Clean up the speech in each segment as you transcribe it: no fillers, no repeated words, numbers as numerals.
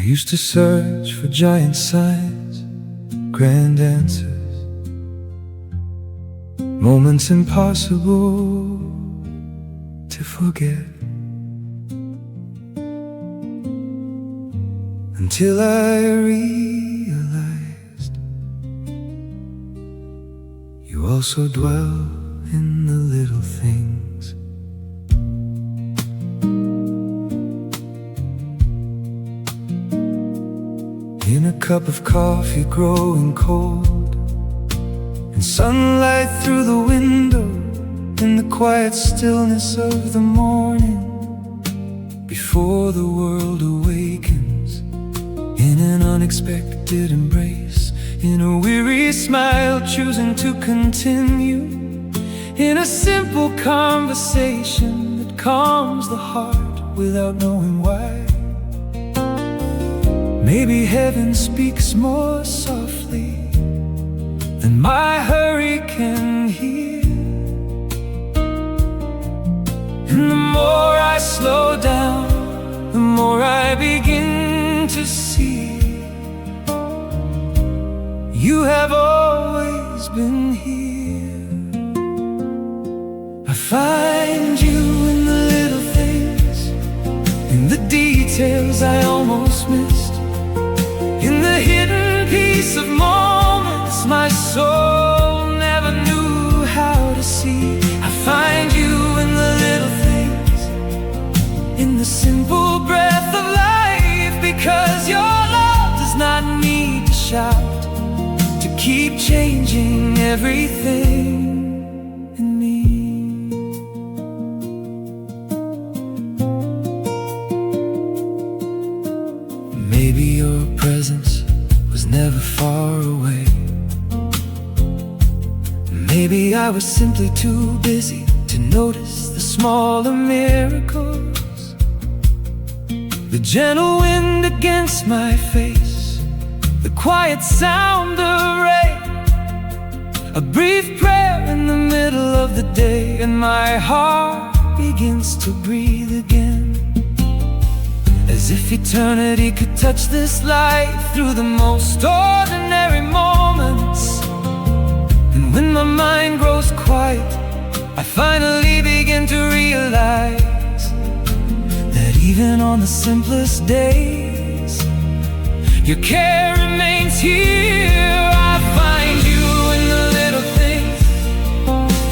used to search for giant signs, grand answers, moments impossible to forget, until I realized you also dwell in the little things. In a cup of coffee growing cold, in sunlight through the window, in the quiet stillness of the morning, before the world awakens, in an unexpected embrace, in a weary smile choosing to continue, in a simple conversation that calms the heart without knowing why. Maybe heaven speaks more softly than my hurry can hear, and the more I slow down, the more I begin to see you have always been here. I find you in the little things, in the details I almost missed, in the hidden peace of moments my soul never knew how to see. I find you in the little things, in the simple breath of life, because your love does not need to shout to keep changing everything in me. Maybe your presence was never far away. Maybe I was simply too busy to notice the smaller miracles, the gentle wind against my face, the quiet sound of rain, a brief prayer in the middle of the day, and my heart begins to breathe again, as if eternity could touch this life through the most ordinary moments. And when my mind grows quiet, I finally begin to realize that even on the simplest days, your care remains here. I find you in the little things,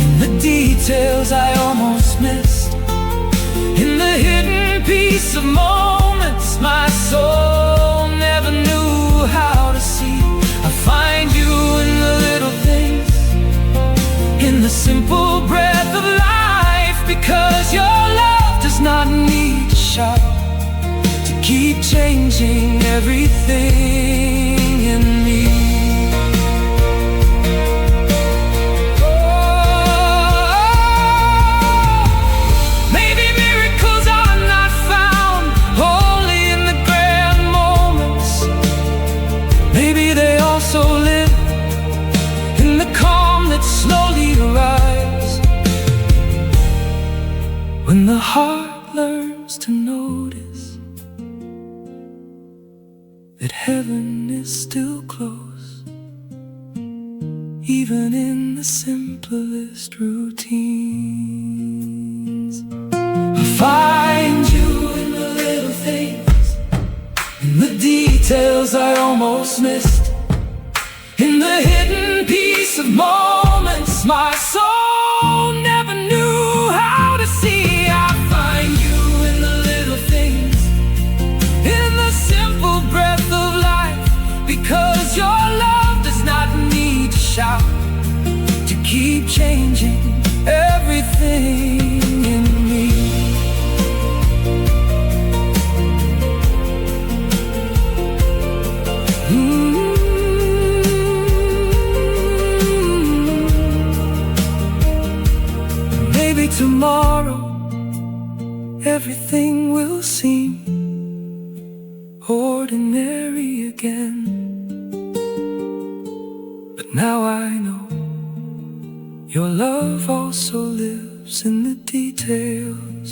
in the details I almost missed, in the hidden peace of moments my soul never knew how to see. I find you in the little things, in the simple breath of life, because your love does not need to shout to keep changing everything in me. When the heart learns to notice that heaven is still close, even in the simplest routines. I find you in the little things, in the details I almost missed, in the hidden peace of moments my soul never knew how to see. I find you in the little things, in the simple breath of life, because your love does not need to shout to keep changing everything in me. Maybe tomorrow everything will seem ordinary again, but now I know your love also lives in the details.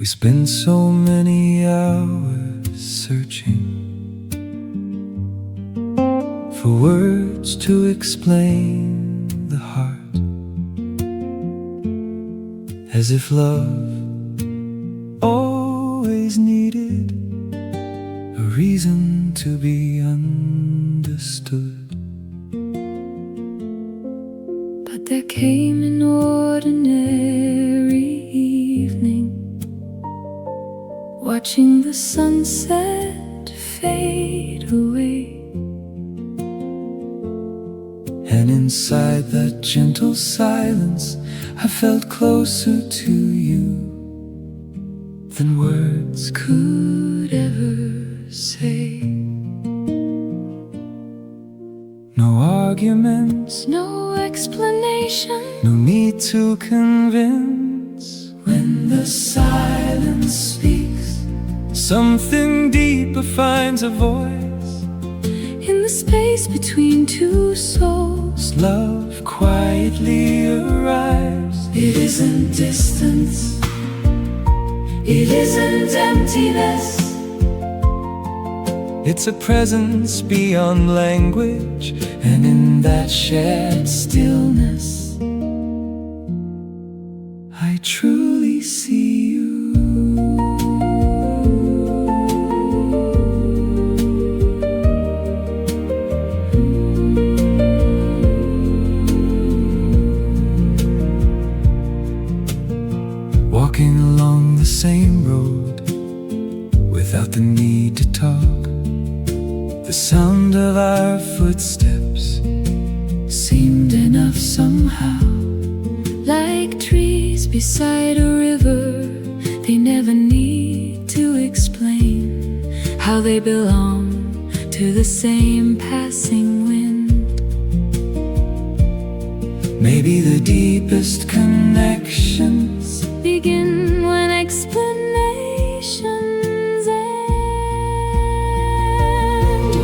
We spend so many hours searching for words to explain the heart, as if love always needed a reason to be understood. But there came an ordinary evening, watching the sunset fade away, and inside that gentle silence I felt closer to you than words could ever say. No arguments, no explanation, no need to convince. When the silence speaks, something deeper finds a voice. In the space between two souls, love quietly arrives. It isn't distance, it isn't emptiness. It's a presence beyond language, and in that shared stillness I truly see you. Walking along the same road without the need to talk, the sound of our footsteps seemed enough somehow. Like trees beside a river, they never need to explain how they belong to the same passing wind. Maybe the deepest connections begin when explanations end.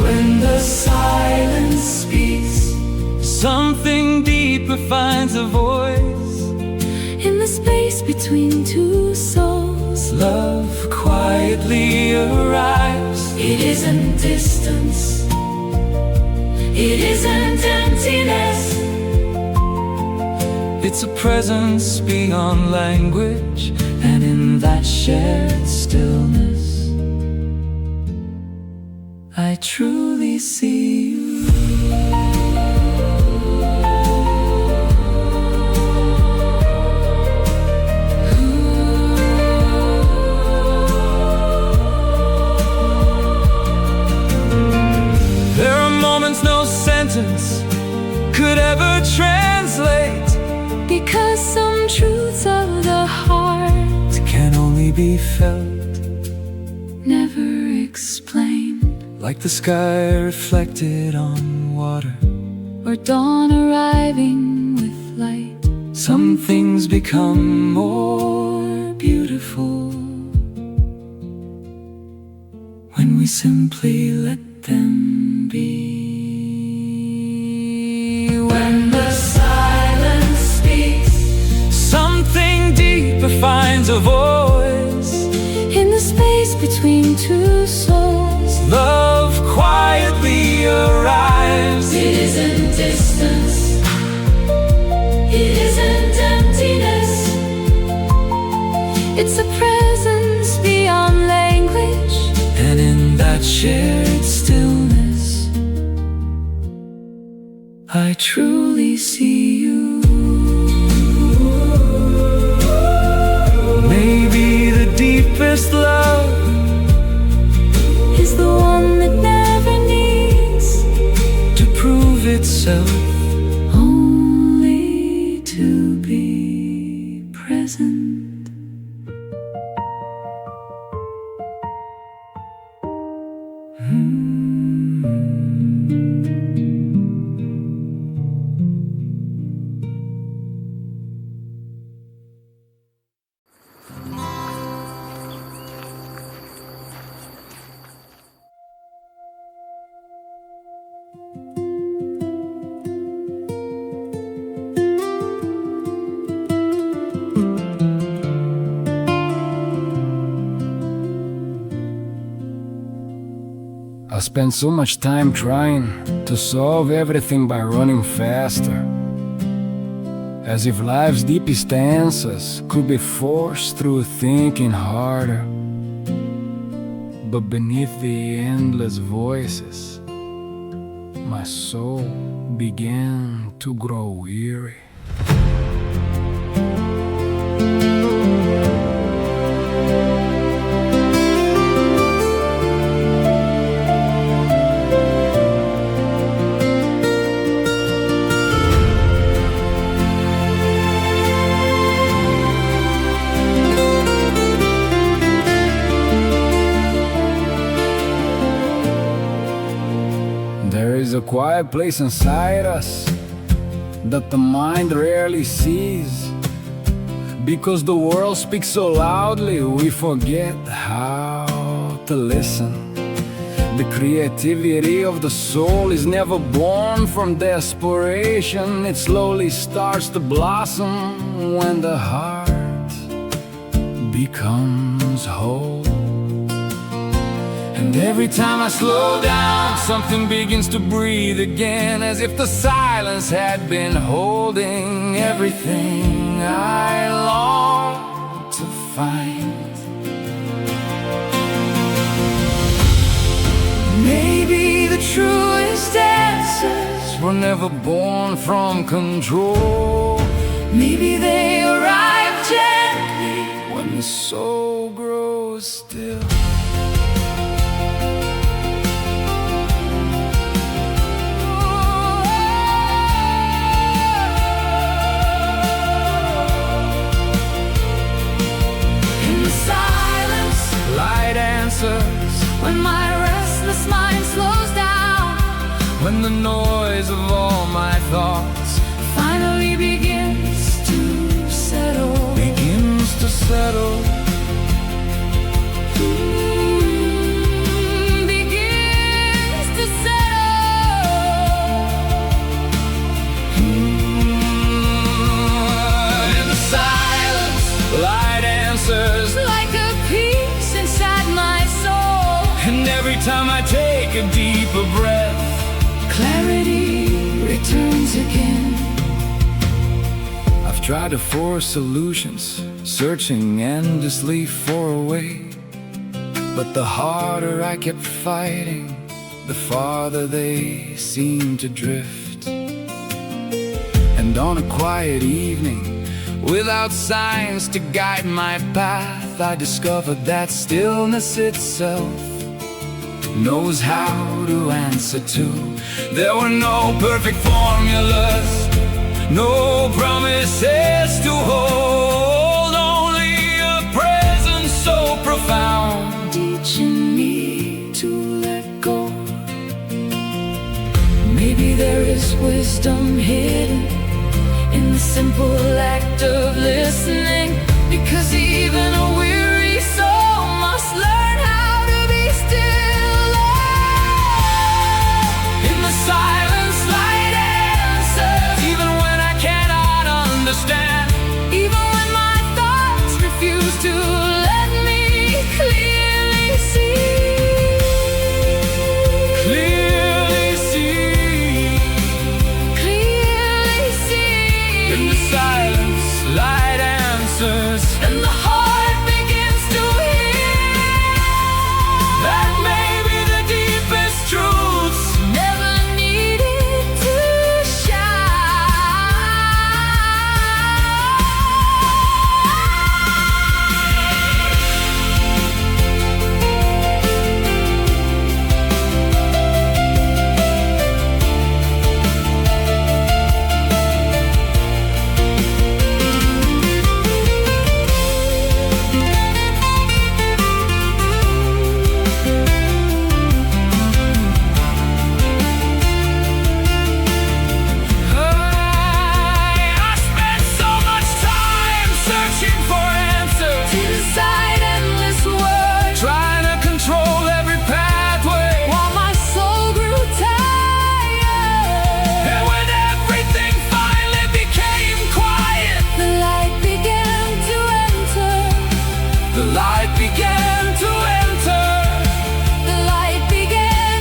When the silence speaks, something deeper finds a voice. In the space between two souls, love quietly arrives. It isn't distance, it isn't emptiness. It's a presence beyond language, and in that shared stillness I truly see you. There are moments no sentence could ever translate, because some truths of the heart can only be felt, never explained. Like the sky reflected on water, or dawn arriving with light. Some things become more beautiful when we simply let them be. When the silence speaks, something deeper finds a voice. In the space between two souls, love quietly arrives. It isn't distance, it isn't emptiness. It's a presence beyond language, and in that shared stillness I truly see you. Maybe the deepest love is the one that never needs to prove itself, only to be present. I spent so much time trying to solve everything by running faster, as if life's deepest answers could be forced through thinking harder. But beneath the endless voices, my soul began to grow weary. There is a quiet place inside us that the mind rarely sees. Because the world speaks so loudly, we forget how to listen. The creativity of the soul is never born from desperation. It slowly starts to blossom when the heart becomes whole. And every time I slow down, something begins to breathe again, as if the silence had been holding everything I long to find. Maybe the truest answers were never born from control. Maybe they arrive gently when the soul grows still. When my restless mind slows down, when the noise of all my thoughts finally begins to settle, begins to settle. In the silence, light answers like a peace inside my soul. And every time I take a deeper breath, clarity returns again. I've tried to force solutions, searching endlessly for a way. But the harder I kept fighting, the farther they seemed to drift. And on a quiet evening, without signs to guide my path, I discovered that stillness itself knows how to answer to. There were no perfect formulas, no promises to hold, only a presence so profound, teaching me to let go. Maybe there is wisdom hidden in the simple act of listening, because even a weary soul must learn how to be still. In the silence, light answers, even when I cannot understand, even when my thoughts refuse to let me clearly see. Clearly see. Clearly see. In the silence, light answers, and the heart begins to hear that maybe the deepest truths never needed to the light began to enter. The light began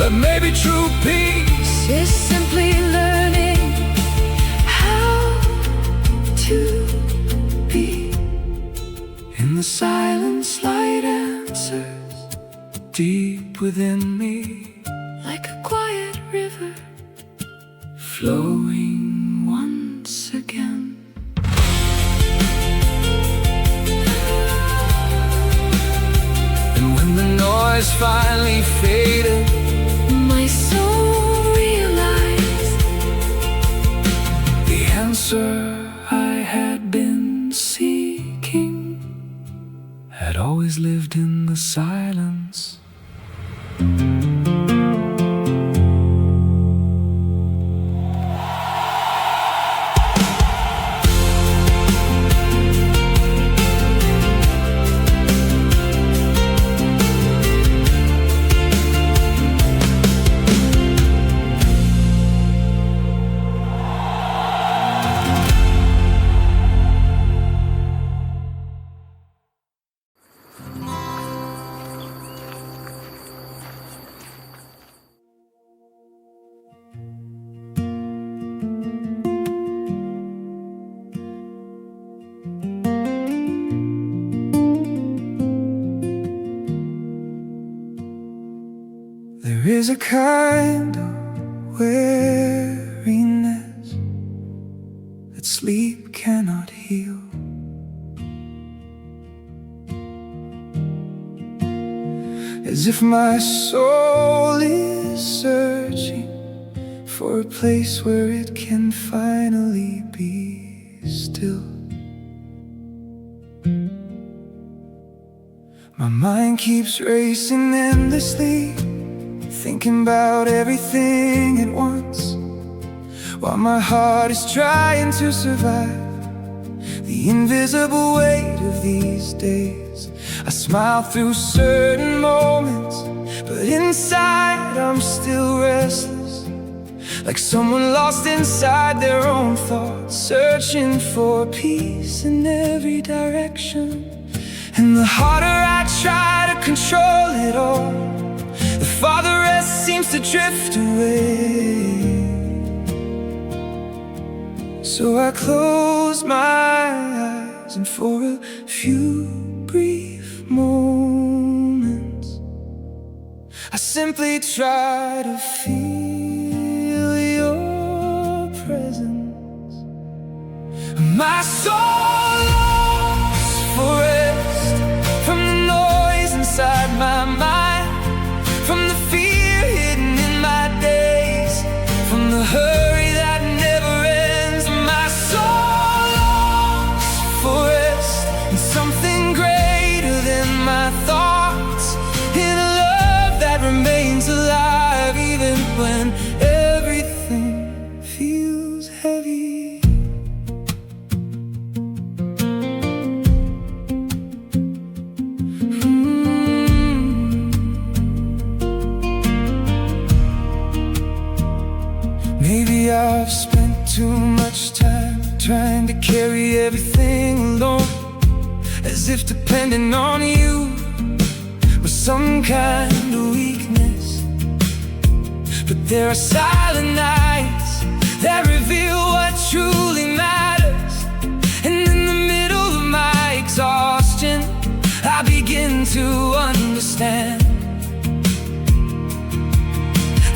But maybe true peace is simply learning how to be. In the silence, light answers deep within me, like a quiet river flowing once again. And when the noise finally faded, my soul realized the answer I had been seeking had always lived in the silence. There is a kind of weariness that sleep cannot heal. As if my soul is searching for a place where it can finally be still. My mind keeps racing endlessly, thinking about everything at once, while my heart is trying to survive the invisible weight of these days. I smile through certain moments, but inside I'm still restless, like someone lost inside their own thoughts, searching for peace in every direction. And the harder I try to control it all, the farther rest seems to drift away. So I close my eyes, and for a few brief moments I simply try to feel your presence. My soul longs for rest from the noise inside my mind, from the fear hidden in my days, from the hurry that never ends. My soul longs for rest in something greater than my thoughts, in a love that remains alive even when everything feels heavy. Maybe I've spent too much time trying to carry everything alone, as if depending on you was some kind of weakness. But there are silent nights that reveal what truly matters, and in the middle of my exhaustion I begin to understand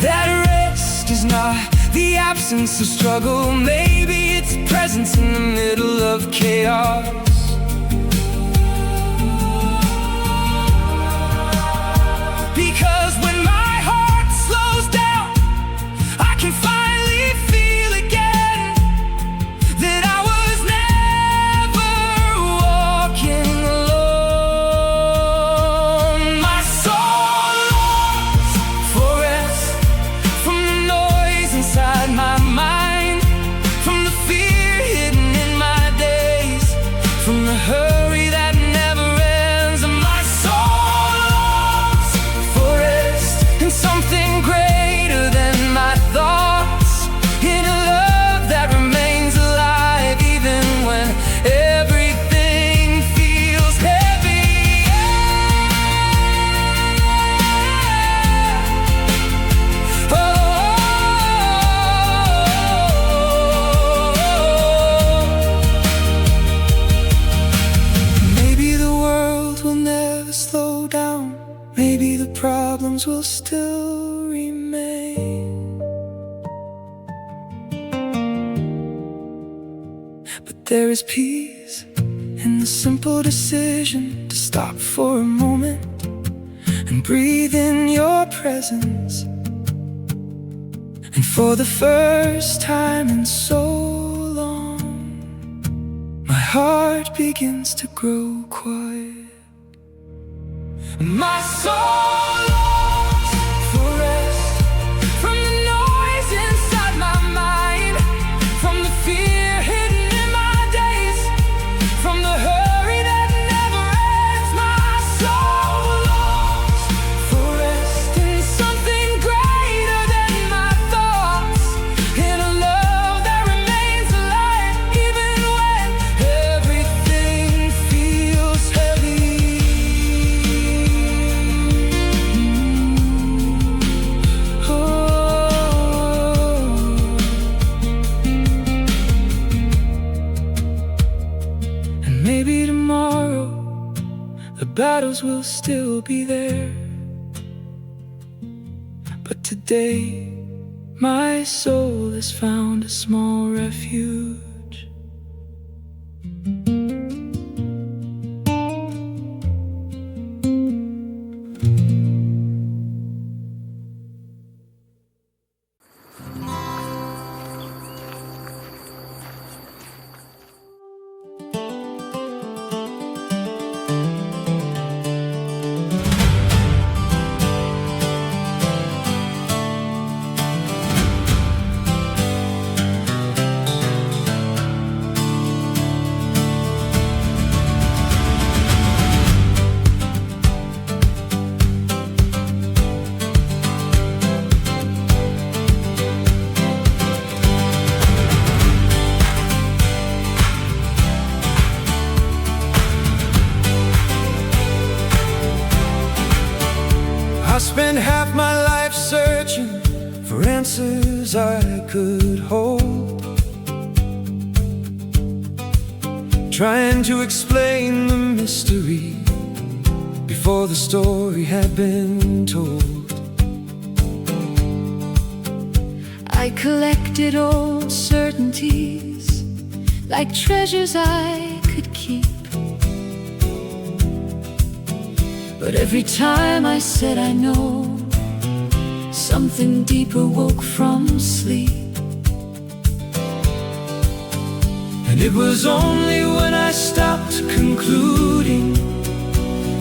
that rest is not the absence of struggle. Maybe it's presence in the middle of chaos. Because when my heart slows down, I can finally feel again that I was never walking alone. My soul longs for rest from the noise inside my mind, from the fear hidden in my days, from the hurry that never ends. And my soul longs for rest in something greater than my thoughts, There is peace in the simple decision to stop for a moment and breathe in your presence. And for the first time in so long, my heart begins to grow quiet. My soul longs for rest from the noise inside my mind, from the fear hidden in my days, from the hurry that never ends. My soul longs for rest in something greater than my thoughts, in a love that remains alive even when everything feels heavy. Maybe tomorrow the battles will still be there, but today my soul has found a small refuge. I spent half my life searching for answers I could hold, trying to explain the mystery before the story had been told. I collected old certainties like treasures I could keep. But every time I said I know, something deeper woke from sleep. And it was only when I stopped concluding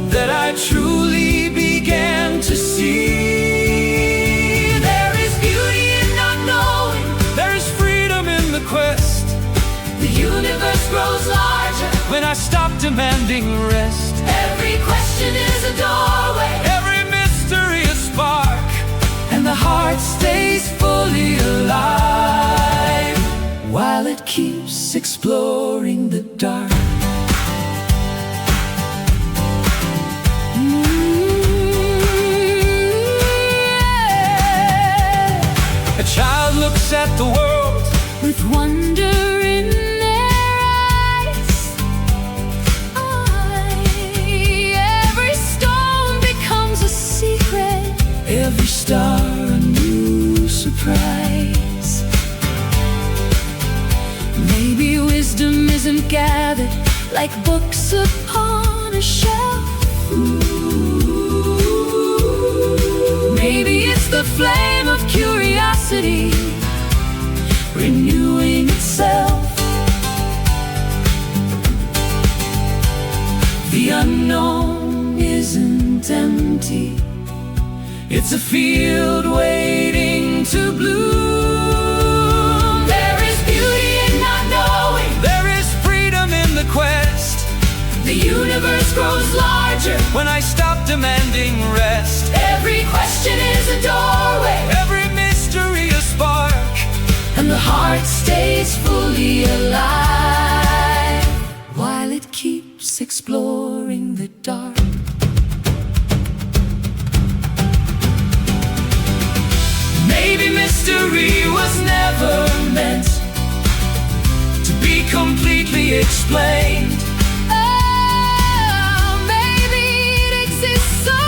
that I truly began to see. There is beauty in not knowing, There is freedom in the quest. the universe grows larger. When I stop demanding rest, Every question is a doorway, every mystery a spark, and the heart stays fully alive while it keeps exploring the dark. A child looks at the world with wonder in their eyes. Every stone becomes a secret, every star a new surprise. maybe wisdom isn't gathered like books upon a shelf. Maybe it's the flame of curiosity renewing itself. The unknown isn't empty, it's a field waiting to bloom. There is beauty in not knowing, There is freedom in the quest. the universe grows larger. When I stop demanding rest, Every question is a doorway, every mystery a spark, and the heart stays fully alive while it keeps exploring the dark. maybe mystery was never meant to be completely explained. Oh, maybe it exists so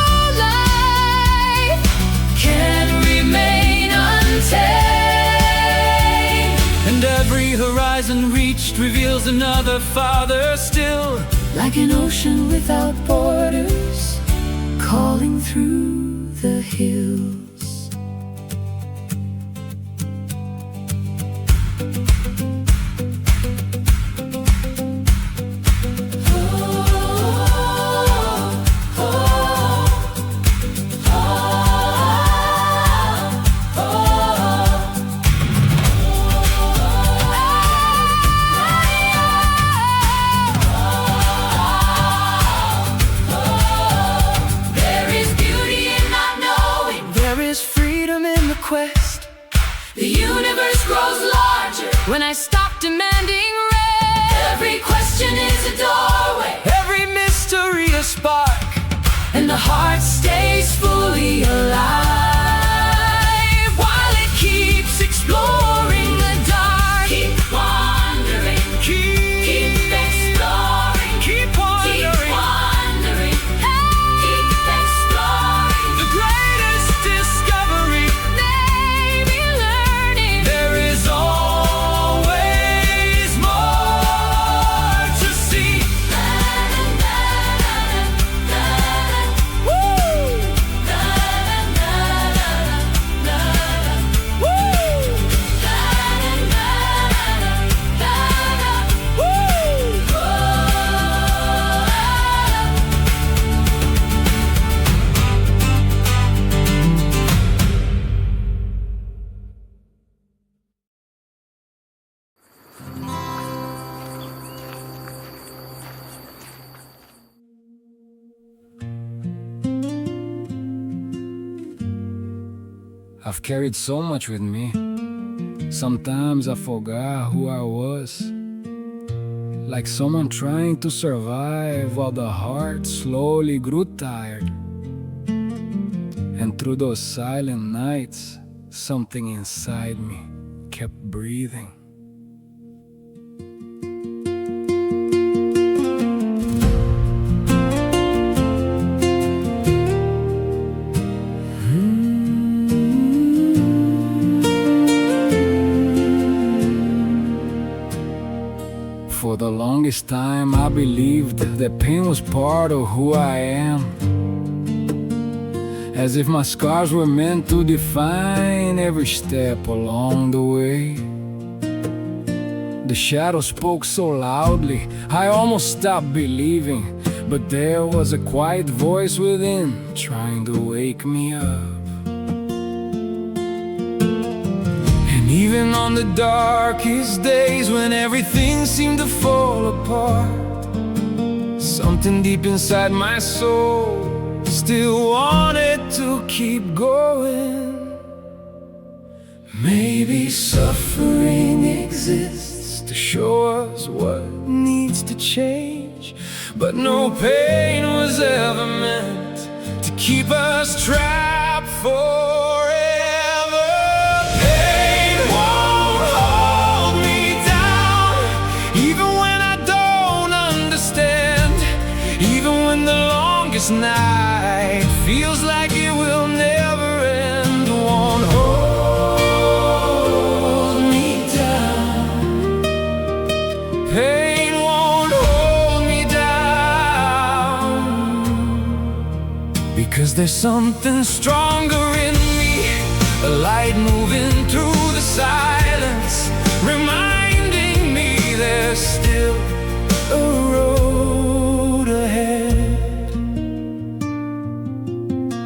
life Can remain untamed, and every horizon reaches reached reveals another farther still. Like an ocean without borders, calling through the hills. Quest. The universe grows larger when I stop demanding rest. Every question is a doorway, every mystery a spark, and the heart stays fully alive while it keeps exploring the dark. Keep wandering, keep exploring, keep wandering, keep wandering, keep exploring. The greatest discovery, I've carried so much with me. Sometimes I forgot who I was. Like someone trying to survive while the heart slowly grew tired. And through those silent nights, something inside me kept breathing. For the longest time I believed that pain was part of who I am, as if my scars were meant to define every step along the way. The shadow spoke so loudly, I almost stopped believing. But there was a quiet voice within, trying to wake me up. Even on the darkest days when everything seemed to fall apart, something deep inside my soul still wanted to keep going. Maybe suffering exists to show us what needs to change, but no pain was ever meant to keep us trapped forever. This night feels like it will never end. Won't hold me down. Pain won't hold me down, because there's something stronger in me, a light moving through the silence, reminding me there's still a road ahead.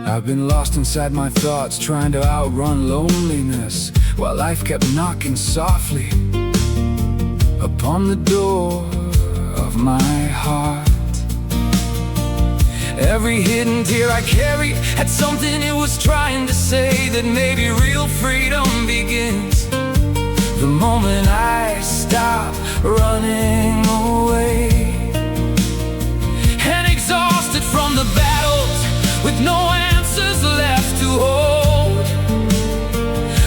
I've been lost inside my thoughts, trying to outrun loneliness, while life kept knocking softly upon the door of my heart. Every hidden tear I carried had something it was trying to say, that maybe real freedom begins the moment I stop running away. And exhausted from the battles, with no answers left to hold,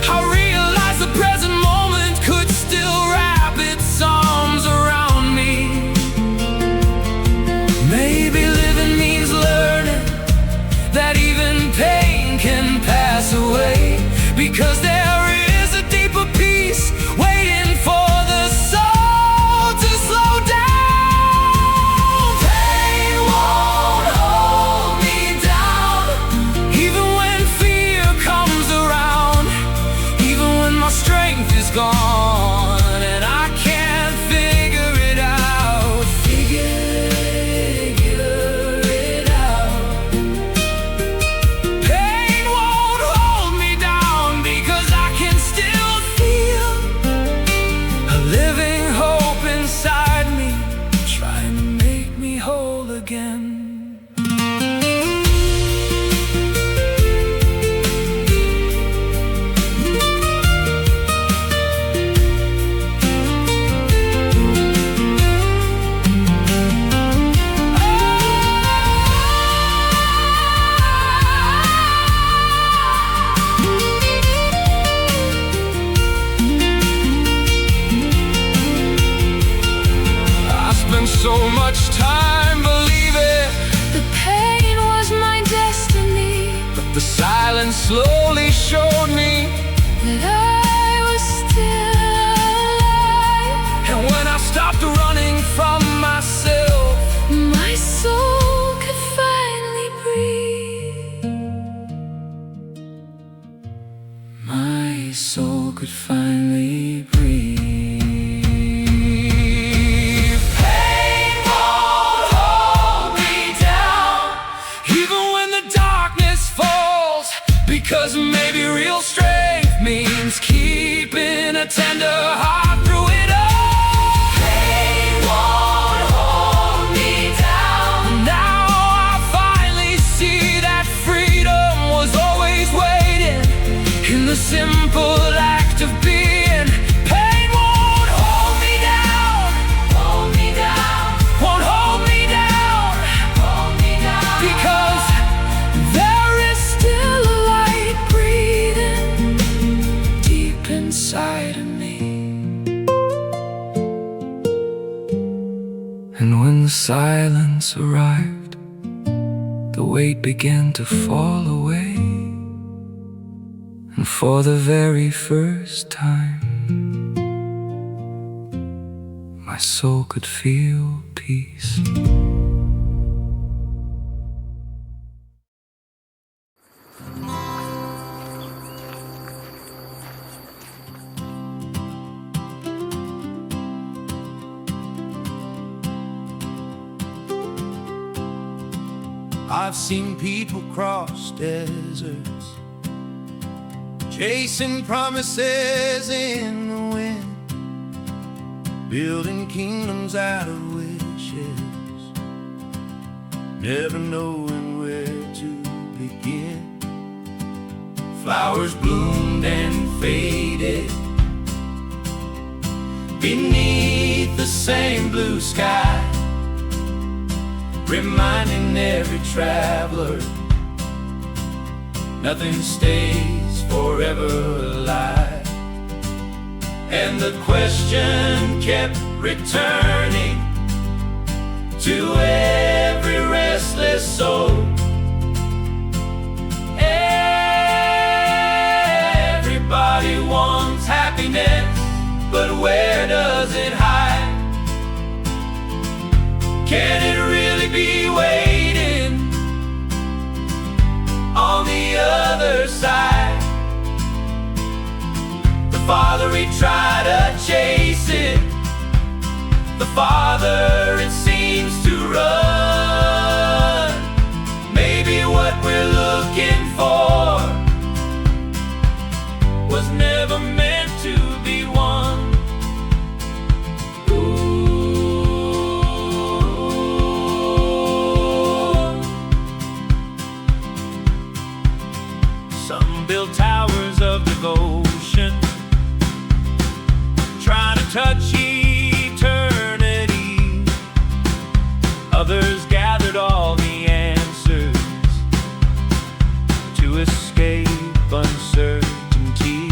I realized the present moment could still wrap its arms around me. Maybe living means learning that even pain can pass away, because there is a deeper peace waiting for silence slowly showed me that I was still alive. and when I stopped running from myself, My soul could finally breathe. my soul could finally breathe. Pain won't hold me down, Even when the darkness falls, because maybe real strength means keeping a tender heart through it all. pain won't hold me down. Now I finally see that freedom was always waiting in the simple act of being. Pain won't hold me down, Hold me down, won't hold me down, hold me down. because there is still a light breathing deep inside of me. And when the silence arrived, the weight began to fall away, and for the very first time, my soul could feel peace. I've seen people cross deserts, chasing promises in the wind, building kingdoms out of wishes, never knowing where to begin. Flowers bloomed and faded beneath the same blue sky, reminding every traveler nothing stays forever alive. And the question kept returning to every restless soul. Everybody wants happiness, but where does it hide? Can it really be waiting on the other side? The farther we try to chase it, the farther it seems to run. Maybe what we're looking for was never meant to be won. Some build towers of devotion, trying to touch eternity. Others gathered all the answers to escape uncertainty.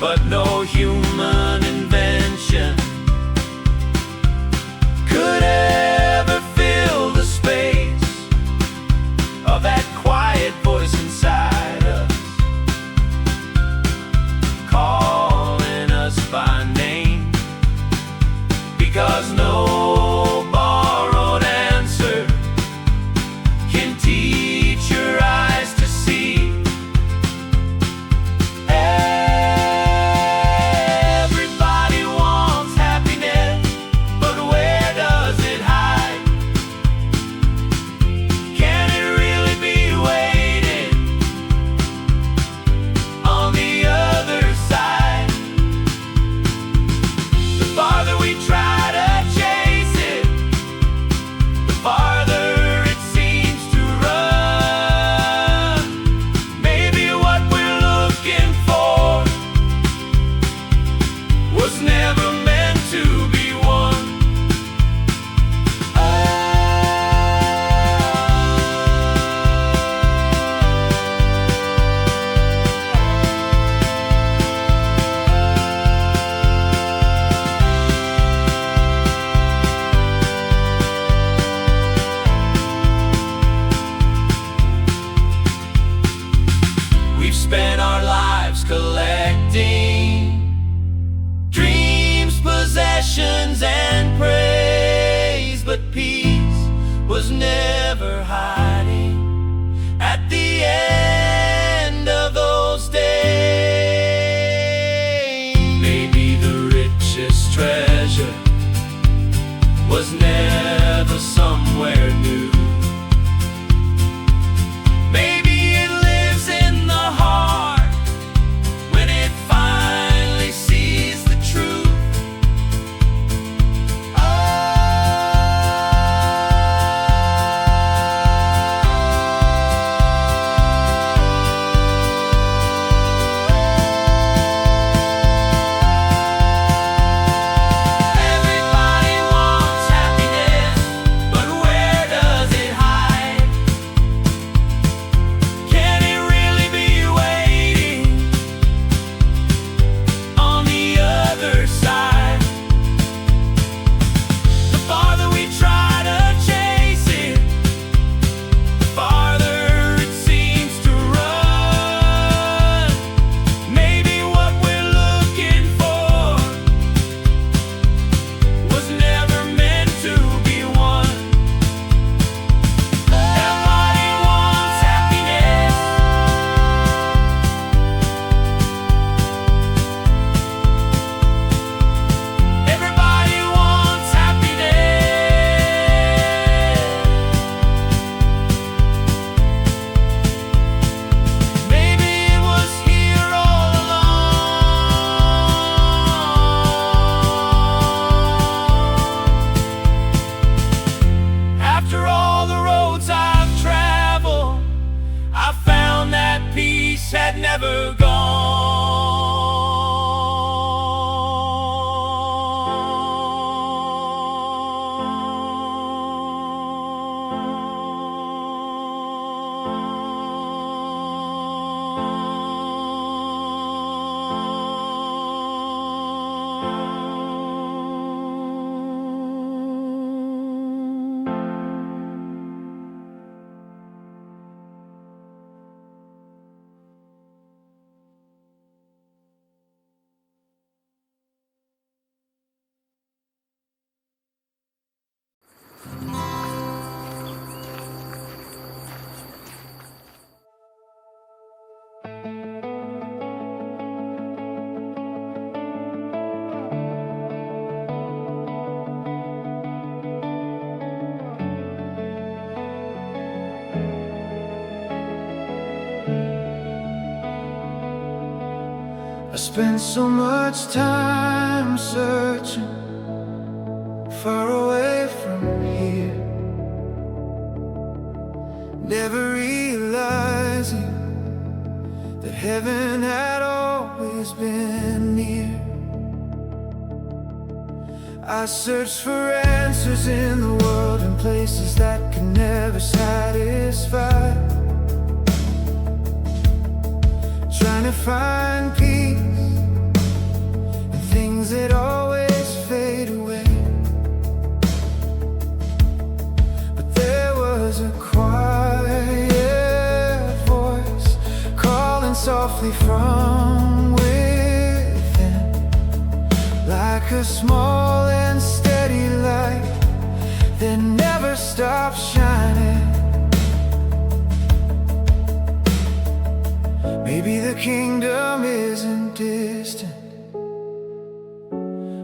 But no human invention could ever fill the space of that quiet voice inside us, calling us by name. Because no borrowed answer can teach your eyes to see. Everybody wants peace was never hiding at the end of those days. Maybe the richest treasure was never somewhere new. Maybe it lives in the heart when it finally sees the truth. Everybody wants happiness, but where does it hide? Can it really be waiting on the other side? The farther we try to chase it, the farther it seems to run. Maybe what we're looking for was never meant to be won. Everybody wants happiness. Everybody wants happiness. Maybe it was here all along. After all the roads I've traveled, I found that peace had never I spent so much time searching far away from here, never realizing that heaven had always been near. I searched for answers in the world and places that can never satisfy, trying to find peace in things that always fade away. But there was a quiet voice calling softly from within, like a small and steady light that never stops shining. Maybe the kingdom isn't distant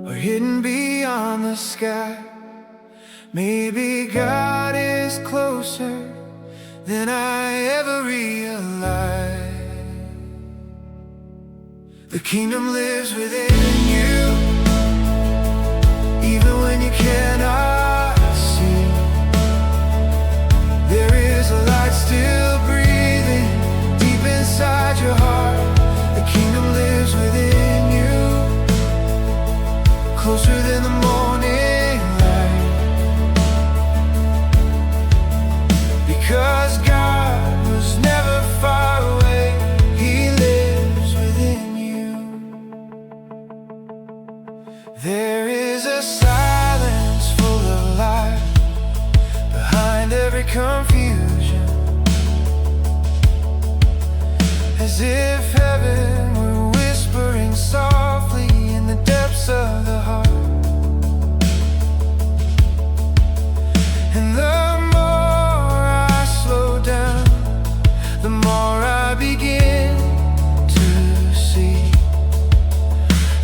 or hidden beyond the sky. Maybe God is closer than I ever realized. The kingdom lives within you, even when you cannot see. There is a light still breathing deep inside your heart. The kingdom lives within you, closer than the morning light. Because God was never far away, He lives within you. There is a silence full of life behind every confusion, as if heaven were whispering softly in the depths of the heart.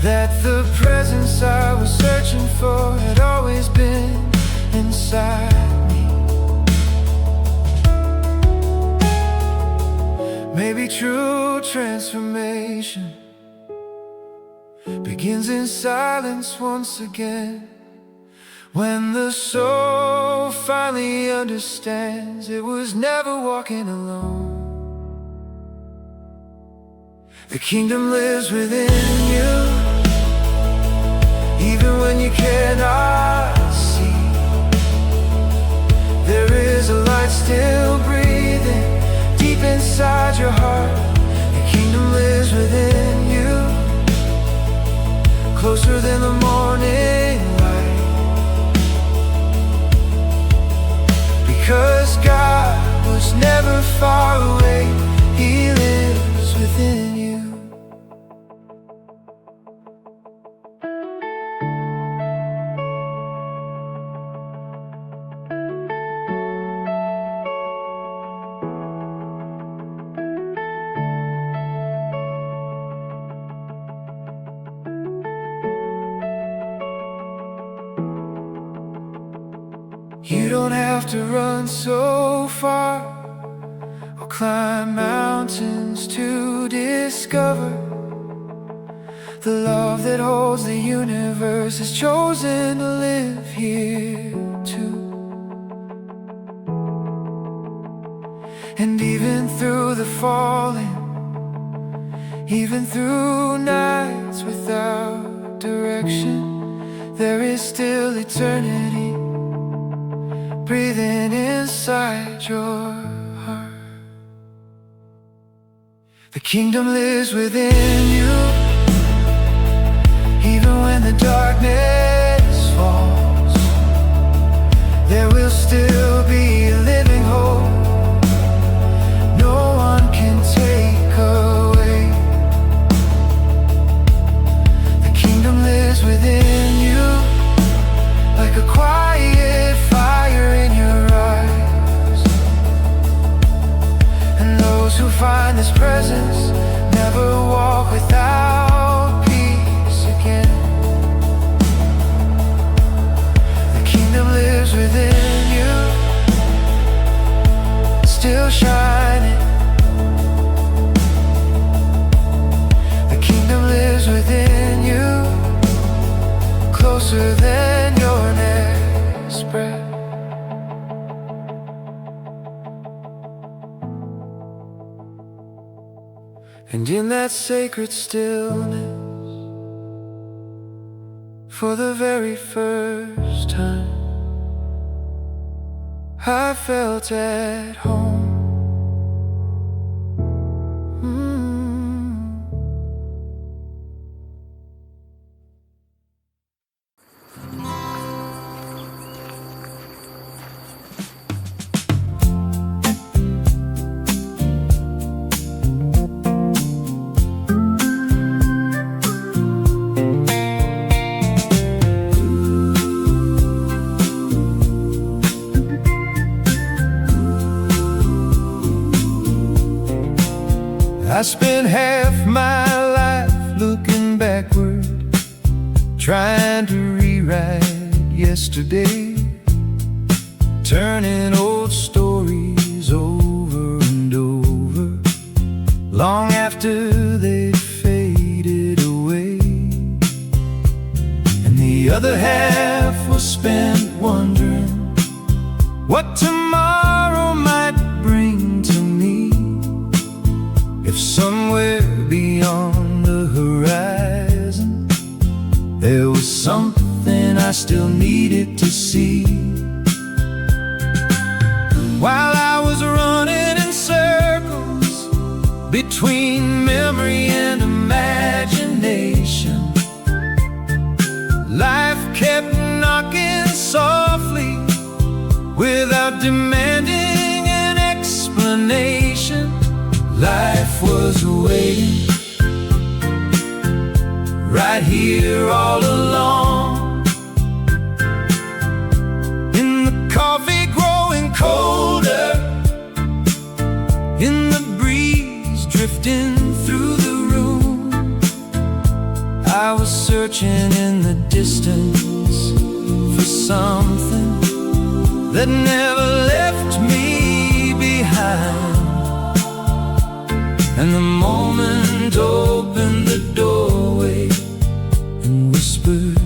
that the presence I was searching for had always been inside me. Maybe true transformation begins in silence once again, when the soul finally understands it was never walking alone. The kingdom lives within you, even when you cannot see. There is a light still breathing deep inside your heart. The kingdom lives within you, closer than the morning light. Because God was never far away, He lives within you. You don't have to run so far or climb mountains to discover the love that holds the universe has chosen to live here too. And even through the falling, even through nights without direction, there is still eternity breathing inside your heart. The kingdom lives within you, even when the darkness falls. There will still be a living hope no one can take away. The kingdom lives within you, like a quiet fire in your eyes. And those who find this presence never walk without peace again. The kingdom lives within you, still shining. The kingdom lives within you, closer than your next breath. And in that sacred stillness, for the very first time, I felt at home. I spent half my life looking backward, trying to rewrite yesterday, turning old stories over and over, long after they faded away. And the other half was spent wondering what tomorrow might bring to me, if somewhere beyond the horizon there was something I still needed to see. While I was running in circles between memory and imagination, life kept knocking softly without demanding an explanation. Life was waiting right here all along, in the coffee growing colder, in the breeze drifting through the room. I I was searching in the distance for something that never left me behind. And the moment opened the doorway and whispered,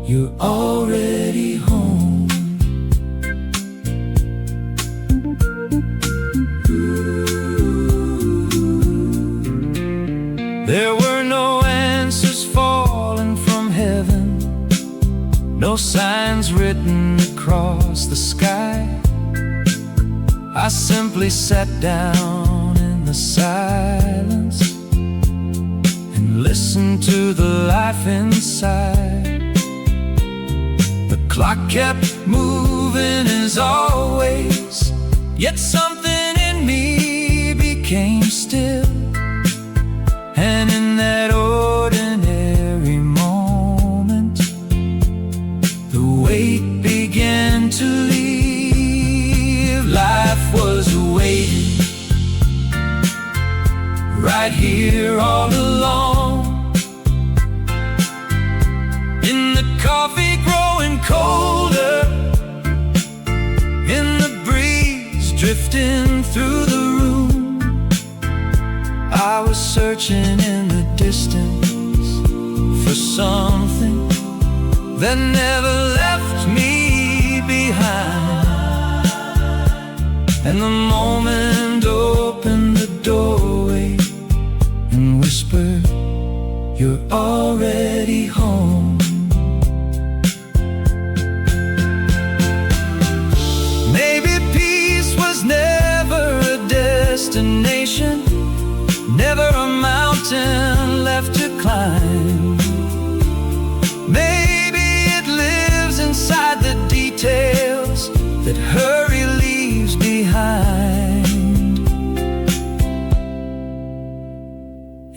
"You're already home." There were no answers falling from heaven, no signs written across the sky. I simply sat down in the silence and listened to the life inside. The clock kept moving as always, yet something in me became still. And in that ordinary moment, the weight began to leave. Life was waiting right here all alone, in the coffee growing colder, in the breeze drifting through the room. I was searching in the distance for something that never left me behind. And the moment opened the doorway and whispered, "You're already home." Maybe peace was never a destination, never a mountain left to climb. Maybe it lives inside the details that hurry leaves behind.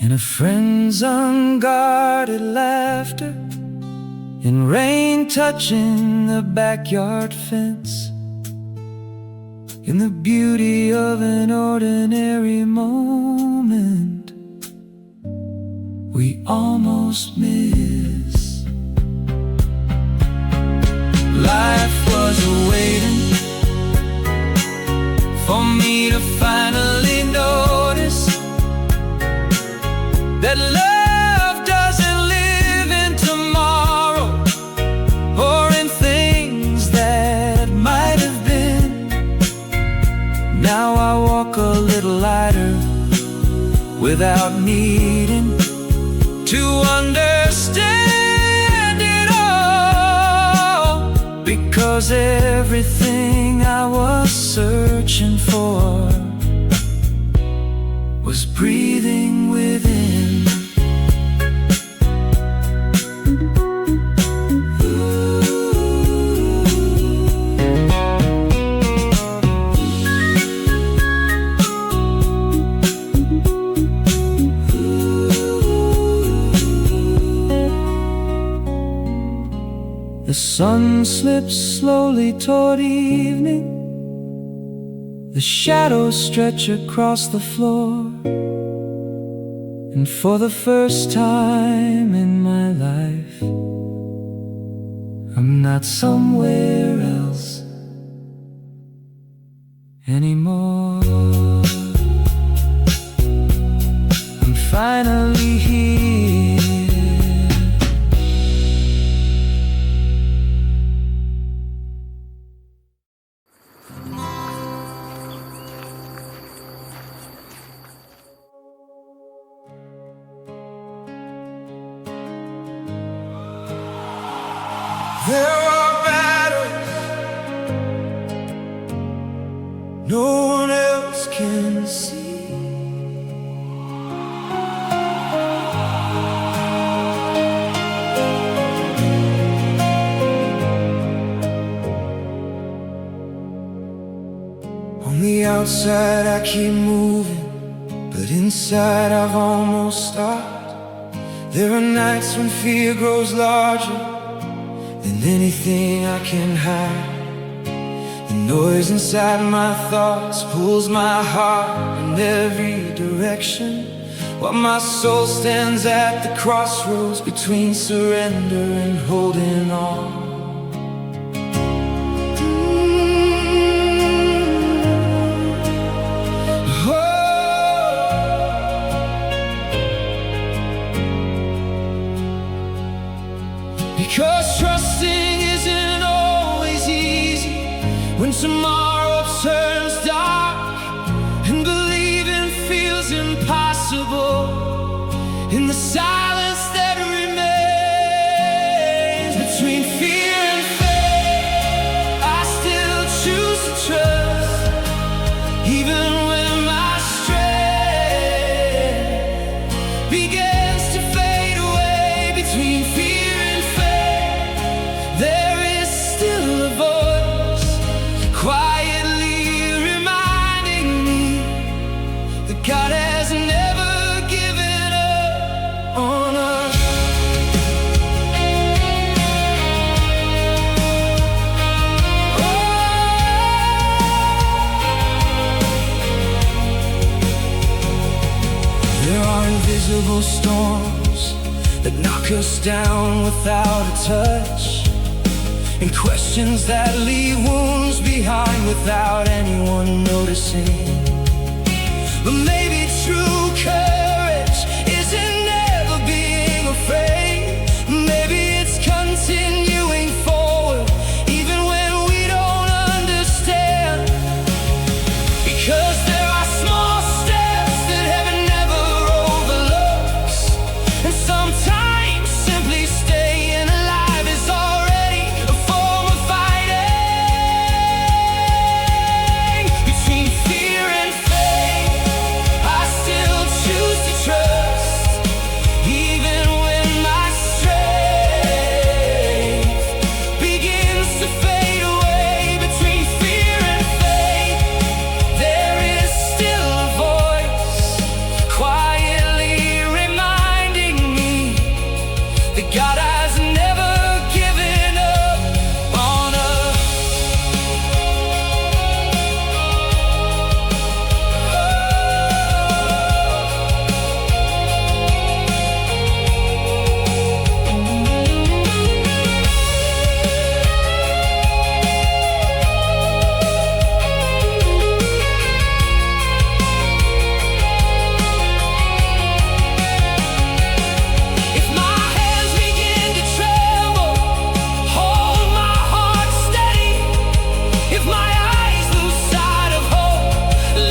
In a friend's unguarded laughter, in rain touching the backyard fence, in the beauty of an ordinary moment we almost miss. Life was waiting for me to finally notice that love doesn't live in tomorrow or in things that might have been. Now I walk a little lighter without needing to understand it all, because everything I was searching for was breathing within. The sun slips slowly toward evening, the shadows stretch across the floor, and for the first time in my life, I'm not somewhere else anymore. I'm finally here. There are battles no one else can see. On the outside I keep moving, but inside I've almost stopped. There are nights when fear grows larger than anything I can hide. The noise inside my thoughts pulls my heart in every direction, while my soul stands at the crossroads between surrender and holding on. Because trusting isn't always easy when tomorrow turns dark and believing feels impossible in the silence that remains between fear and faith. I still choose to trust, even when my strength begins to fade away. Between fear and faith, there is still a voice quietly reminding me that God has never given up on us. There are invisible storms that knock us down without a touch, and questions that leave wounds behind without anyone noticing. But maybe true courage isn't never being afraid. Maybe it's continuing forward even when we don't understand. Because there are small steps that heaven never overlooks, and sometimes simply staying alive is already a form of fighting. Between fear and faith, I still choose to trust, even when my strength begins to fade away. Between fear and faith, there is still a voice quietly reminding me that God has never given up on us. If my hands begin to tremble, hold my heart steady. If my eyes lose sight of hope,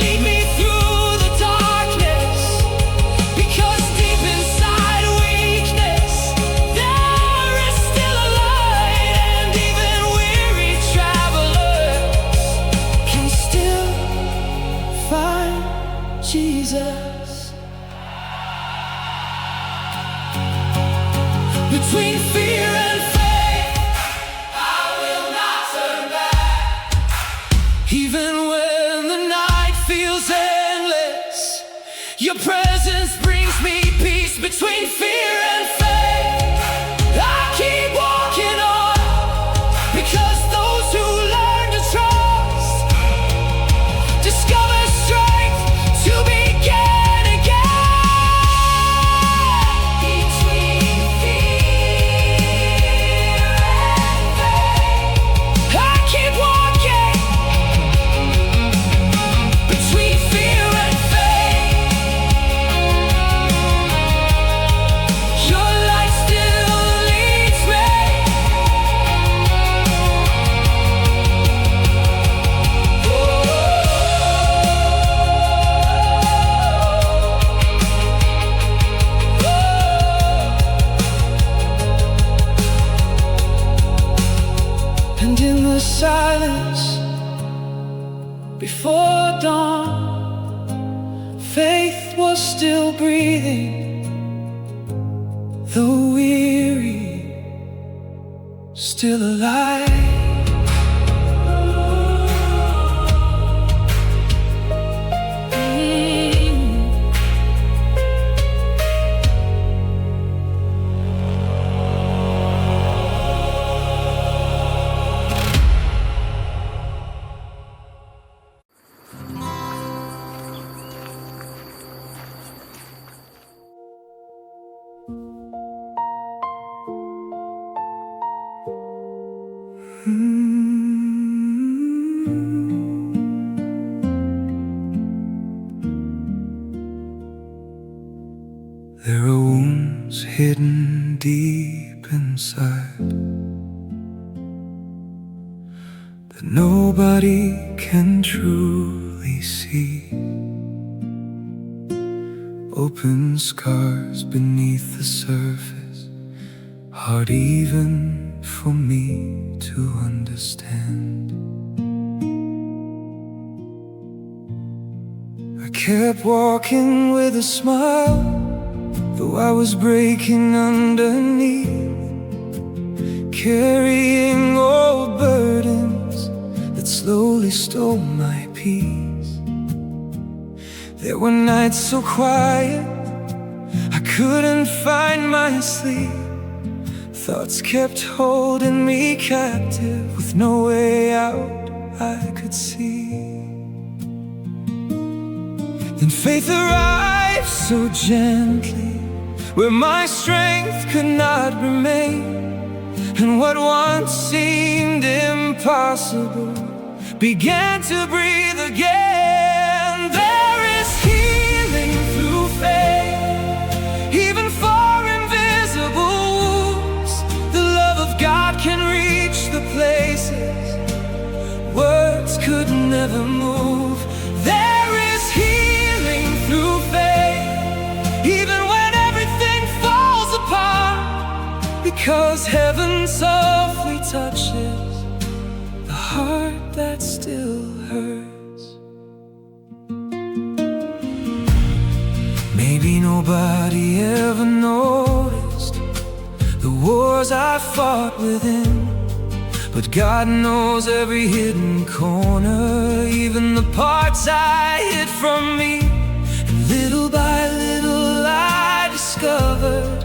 lead me through the darkness. Because deep inside weakness, there is still a light, and even weary travelers can still find Jesus. Between fear and faith, I will not turn back. Even when the night feels endless, your presence brings me peace. Between fear and faith, I keep walking on, because those who learn to trust discover strength to begin again. Between fear and faith, I keep walking. Between fear and faith, your light still leads me. And in the silence before dawn, faith was still breathing, though weary, still alive. There are wounds hidden deep inside that nobody can truly see. Open scars beneath the surface, hard even for me to understand. I kept walking with a smile, though I was breaking underneath, carrying old burdens that slowly stole my peace. There were nights so quiet I couldn't find my sleep. Thoughts kept holding me captive with no way out I could see. Then faith arrived so gently where my strength could not remain, and what once seemed impossible began to breathe again. There is healing through faith, even for invisible wounds. The love of God can reach the places words could never move. There is healing through faith, even when everything falls apart, because heaven softly touches the heart that still hurts. Maybe nobody ever noticed the wars I fought within, but God knows every hidden corner, even the parts I hid from me. And little by little I discovered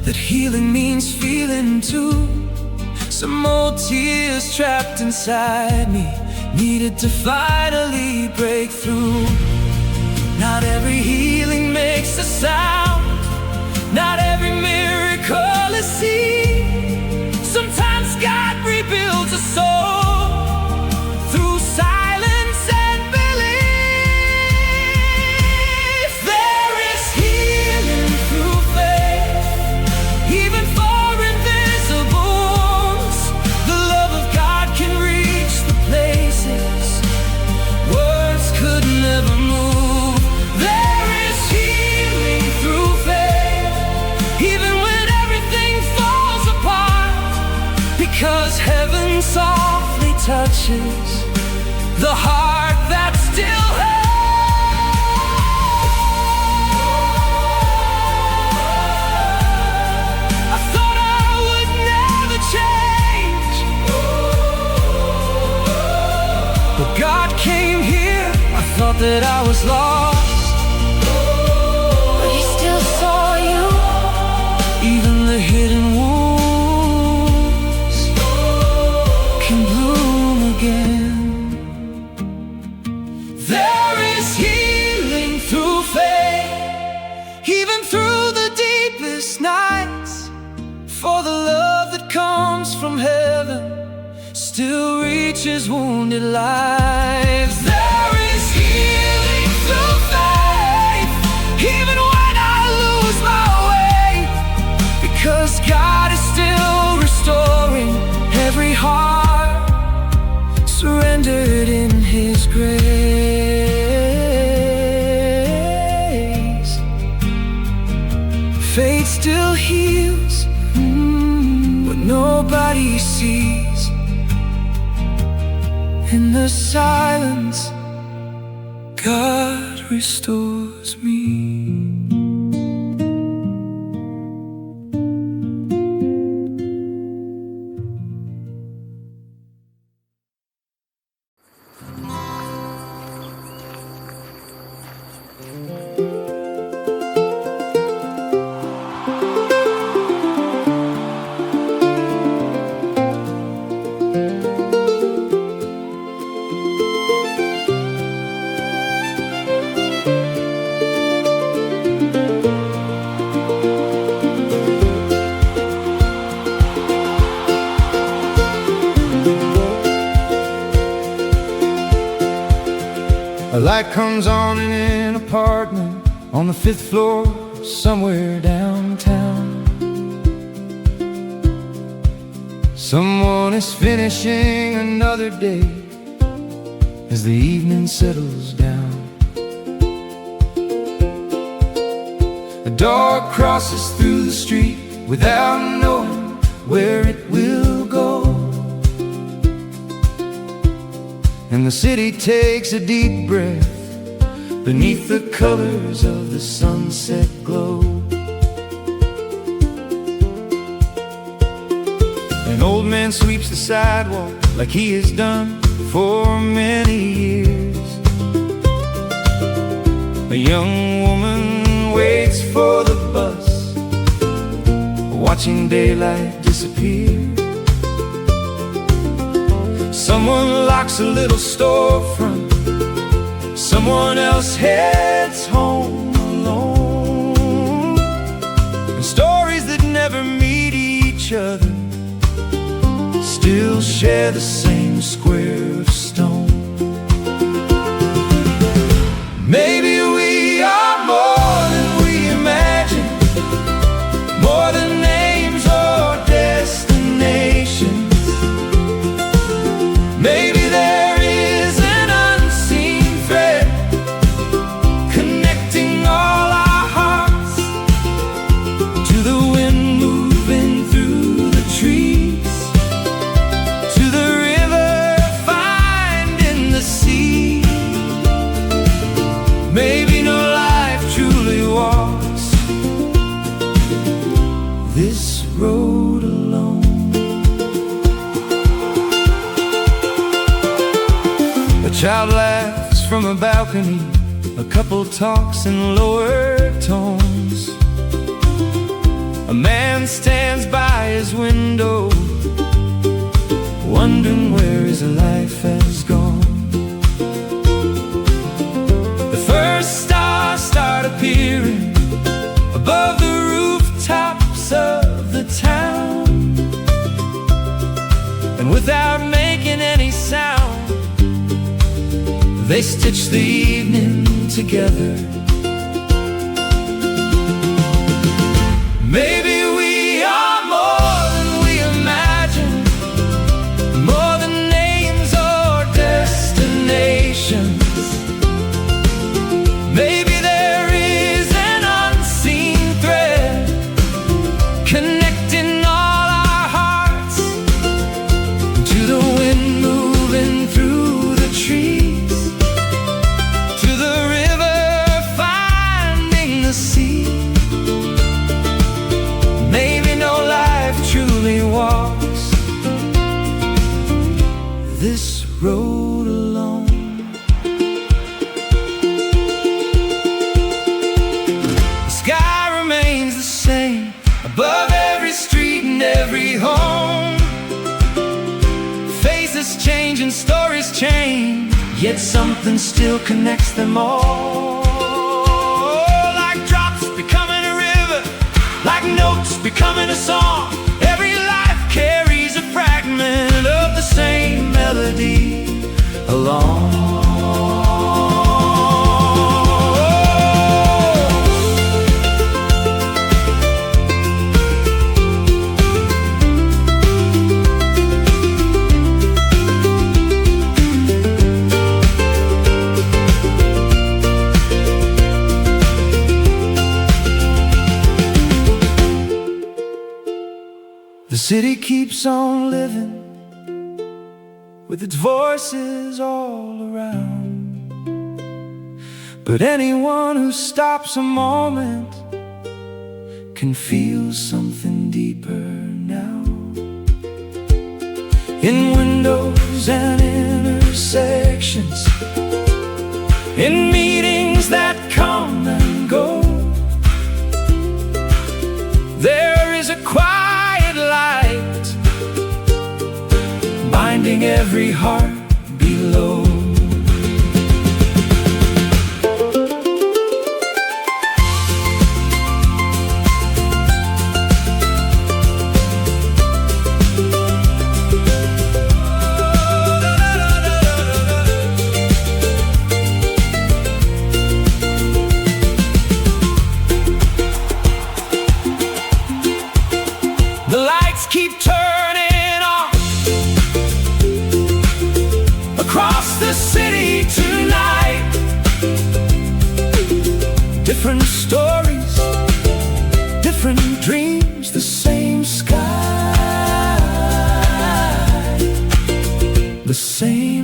that healing means feeling too. Some old tears trapped inside me needed to finally break through. Not every healing makes a sound, not every miracle is seen. Sometimes God rebuilds a soul through silence and belief. There is healing through faith, even for invisible wounds. The love of God can reach the places words could never move. There is healing through faith, even when everything falls apart, because heaven softly touches the heart that still hurts. I thought I would never change, but God came here. I thought that I was lost, but He still saw you. Even the hidden wounds can bloom again. There is healing through faith, even through the deepest nights, for the love that comes from heaven still reaches wounded lives. There is healing through faith, even when I lose my way, because God is still restoring every heart surrendered in His grace. Faith still heals what nobody sees. In the silence, God restores me. A light comes on in an apartment on the 5th floor, somewhere downtown. Someone is finishing another day as the evening settles down. A dog crosses through the street without knowing where it will go, and the city takes a deep breath beneath the colors of the sunset glow. An old man sweeps the sidewalk like he has done for many years. A young woman waits for the bus, watching daylight disappear. Someone locks a little storefront, someone else heads home alone. And stories that never meet each other still share the same square of stone. Maybe we are more than we imagine, more than names or destinations. Maybe there is an unseen thread connecting all our hearts to the wind moving through the trees, to the river finding the sea. Maybe no life truly walks this road alone. A child laughs from a balcony, a couple talks in lower tones. A man stands by his window, wondering where his life has gone. The first stars start appearing above the rooftops of the town, and without making any sound, they stitch the evening together. Maybe we are more than we imagine, more than names or destinations. Maybe there is an unseen thread connecting all our hearts to the wind moving through the trees, to the river finding the sea. Maybe no life truly walks this road alone. The sky remains the same above every street and every home. Faces change and stories change, yet something still connects them all. Like drops becoming a river, like notes becoming a song. Every life carries a fragment of the same melody along. The city keeps on living with its voices all around, but anyone who stops a moment can feel something deeper now. In windows and intersections, in meetings that come and go, there is a quiet light binding every heart below. different stories, different dreams, the same sky, the same